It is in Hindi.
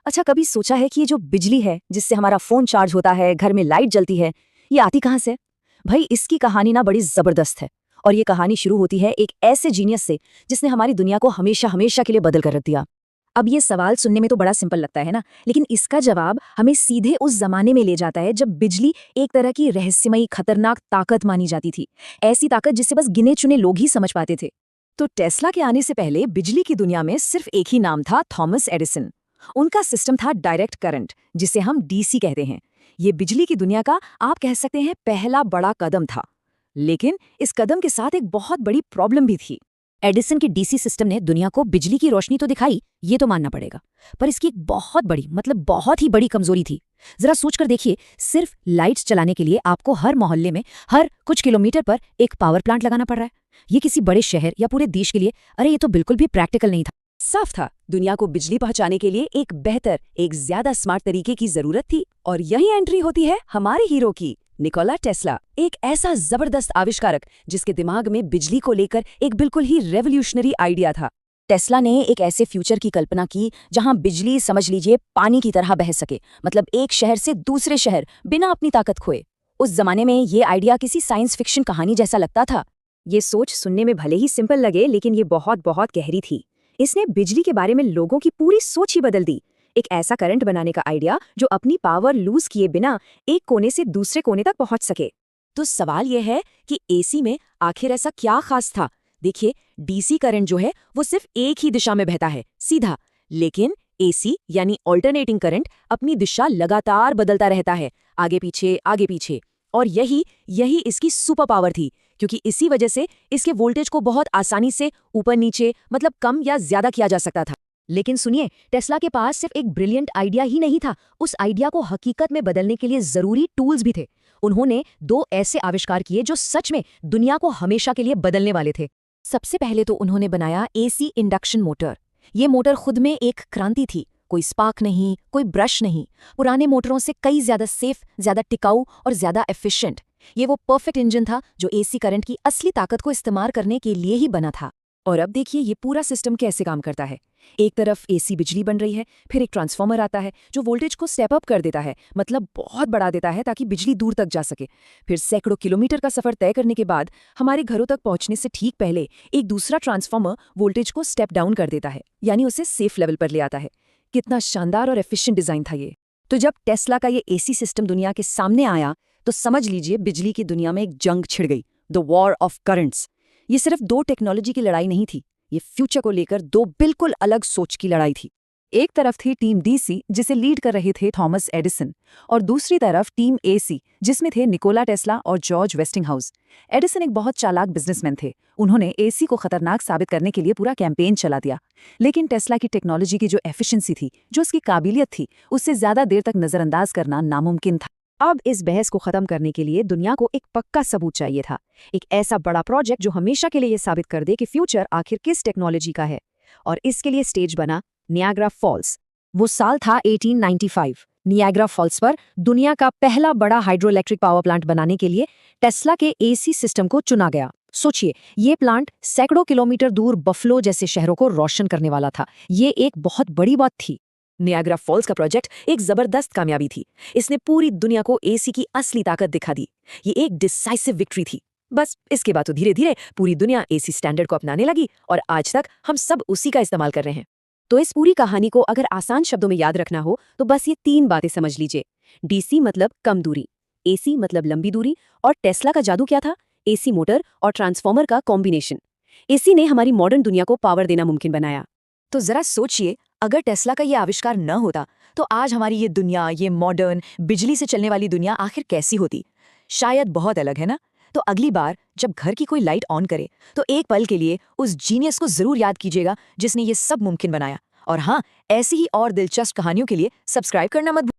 अच्छा, कभी सोचा है कि ये जो बिजली है जिससे हमारा फोन चार्ज होता है, घर में लाइट जलती है, ये आती कहाँ से? भाई, इसकी कहानी ना बड़ी जबरदस्त है। और ये कहानी शुरू होती है एक ऐसे जीनियस से जिसने हमारी दुनिया को हमेशा हमेशा के लिए बदल कर रख दिया। अब ये सवाल सुनने में तो बड़ा सिंपल लगता है ना, लेकिन इसका जवाब हमें सीधे उस जमाने में ले जाता है जब बिजली एक तरह की रहस्यमयी खतरनाक ताकत मानी जाती थी। ऐसी ताकत जिसे बस गिने चुने लोग ही समझ पाते थे। तो टेस्ला के आने से पहले बिजली की दुनिया में सिर्फ एक ही नाम था, थॉमस एडिसन। उनका सिस्टम था डायरेक्ट करंट, जिसे हम डीसी कहते हैं। ये बिजली की दुनिया का, आप कह सकते हैं, पहला बड़ा कदम था। लेकिन इस कदम के साथ एक बहुत बड़ी प्रॉब्लम भी थी। एडिसन के डीसी सिस्टम ने दुनिया को बिजली की रोशनी तो दिखाई, ये तो मानना पड़ेगा, पर इसकी एक बहुत बड़ी, मतलब बहुत ही बड़ी कमजोरी थी। जरा सोचकर देखिए, सिर्फ लाइट्स चलाने के लिए आपको हर मोहल्ले में हर कुछ किलोमीटर पर एक पावर प्लांट लगाना पड़ रहा है। ये किसी बड़े शहर या पूरे देश के लिए, अरे ये तो बिल्कुल भी प्रैक्टिकल नहीं था। साफ था, दुनिया को बिजली पहुंचाने के लिए एक बेहतर, एक ज्यादा स्मार्ट तरीके की जरूरत थी। और यही एंट्री होती है हमारे हीरो की, निकोला टेस्ला। एक ऐसा जबरदस्त आविष्कारक जिसके दिमाग में बिजली को लेकर एक बिल्कुल ही रेवोल्यूशनरी आइडिया था। टेस्ला ने एक ऐसे फ्यूचर की कल्पना की जहां बिजली, समझ लीजिए, पानी की तरह बह सके, मतलब एक शहर से दूसरे शहर बिना अपनी ताकत खोए। उस जमाने में ये आइडिया किसी साइंस फिक्शन कहानी जैसा लगता था। ये सोच सुनने में भले ही सिंपल लगे, लेकिन ये बहुत बहुत गहरी थी। इसने बिजली के बारे में लोगों की पूरी सोच ही बदल दी। एक ऐसा करंट बनाने का आइडिया जो अपनी पावर लूज किए बिना एक कोने से दूसरे कोने तक पहुंच सके। तो सवाल यह है कि एसी में आखिर ऐसा क्या खास था? देखिए, डीसी करंट जो है वो सिर्फ एक ही दिशा में बहता है, सीधा। लेकिन एसी यानी ऑल्टरनेटिंग करंट अपनी दिशा लगातार बदलता रहता है, आगे पीछे आगे पीछे। और यही यही इसकी सुपर पावर थी, क्योंकि इसी वजह से इसके वोल्टेज को बहुत आसानी से ऊपर नीचे, मतलब कम या ज्यादा किया जा सकता था। लेकिन सुनिए, टेस्ला के पास सिर्फ एक ब्रिलियंट आइडिया ही नहीं था, उस आइडिया को हकीकत में बदलने के लिए जरूरी टूल्स भी थे। उन्होंने दो ऐसे आविष्कार किए जो सच में दुनिया को हमेशा के लिए बदलने वाले थे। सबसे पहले तो उन्होंने बनाया एसी इंडक्शन मोटर। ये मोटर खुद में एक क्रांति थी। कोई स्पार्क नहीं, कोई ब्रश नहीं, पुराने मोटरों से कई ज्यादा सेफ, ज्यादा टिकाऊ और ज्यादा एफिशिएंट। ये वो परफेक्ट इंजन था जो एसी करंट की असली ताकत को इस्तेमाल करने के लिए ही बना था। और अब देखिए ये पूरा सिस्टम कैसे काम करता है। एक तरफ एसी बिजली बन रही है, फिर एक ट्रांसफार्मर आता है जो वोल्टेज को स्टेप अप कर देता है, मतलब बहुत बढ़ा देता है ताकि बिजली दूर तक जा सके। फिर सैकड़ों किलोमीटर का सफर तय करने के बाद हमारे घरों तक पहुंचने से ठीक पहले एक दूसरा ट्रांसफार्मर वोल्टेज को स्टेप डाउन कर देता है, यानी उसे सेफ लेवल पर ले आता है। कितना शानदार और एफिशिएंट डिजाइन था ये। तो जब टेस्ला का ये एसी सिस्टम दुनिया के सामने आया तो समझ लीजिए बिजली की दुनिया में एक जंग छिड़ गई, द वॉर ऑफ करंट्स। ये सिर्फ दो टेक्नोलॉजी की लड़ाई नहीं थी, ये फ्यूचर को लेकर दो बिल्कुल अलग सोच की लड़ाई थी। एक तरफ थी टीम डीसी जिसे लीड कर रहे थे थॉमस एडिसन, और दूसरी तरफ टीम एसी जिसमें थे निकोला टेस्ला और जॉर्ज वेस्टिंगहाउस। एडिसन एक बहुत चालाक बिजनेसमैन थे। उन्होंने एसी को खतरनाक साबित करने के लिए पूरा कैंपेन चला दिया। लेकिन टेस्ला की टेक्नोलॉजी की जो एफिशिएंसी थी, जो उसकी काबिलियत थी, उससे ज्यादा देर तक नजरअंदाज करना नामुमकिन था। अब इस बहस को खत्म करने के लिए दुनिया को एक पक्का सबूत चाहिए था, एक ऐसा बड़ा प्रोजेक्ट जो हमेशा के लिए ये साबित कर दे कि फ्यूचर आखिर किस टेक्नोलॉजी का है। और इसके लिए स्टेज बना नियाग्रा फॉल्स। वो साल था 1895। नियाग्रा फॉल्स पर दुनिया का पहला बड़ा हाइड्रोइलेक्ट्रिक पावर प्लांट बनाने के लिए टेस्ला के एसी सिस्टम को चुना गया। सोचिए, ये प्लांट सैकड़ों किलोमीटर दूर बफलो जैसे शहरों को रोशन करने वाला था। ये एक बहुत बड़ी बात थी। नियाग्रा फॉल्स का प्रोजेक्ट एक जबरदस्त कामयाबी थी। इसने पूरी दुनिया को एसी की असली ताकत दिखा दी। ये एक डिसाइसिव विक्ट्री थी। बस इसके बाद तो धीरे धीरे पूरी दुनिया एसी स्टैंडर्ड को अपनाने लगी और आज तक हम सब उसी का इस्तेमाल कर रहे हैं। तो इस पूरी कहानी को अगर आसान शब्दों में याद रखना हो तो बस ये तीन बातें समझ लीजिए। डीसी मतलब कम दूरी, एसी मतलब लंबी दूरी, और टेस्ला का जादू क्या था? एसी मोटर और ट्रांसफार्मर का कॉम्बिनेशन। एसी ने हमारी मॉडर्न दुनिया को पावर देना मुमकिन बनाया। तो जरा सोचिए, अगर टेस्ला का ये आविष्कार न होता तो आज हमारी ये दुनिया, ये मॉडर्न बिजली से चलने वाली दुनिया आखिर कैसी होती? शायद बहुत अलग, है ना? तो अगली बार जब घर की कोई लाइट ऑन करे तो एक पल के लिए उस जीनियस को जरूर याद कीजिएगा जिसने ये सब मुमकिन बनाया। और हाँ, ऐसी ही और दिलचस्प कहानियों के लिए सब्सक्राइब करना मत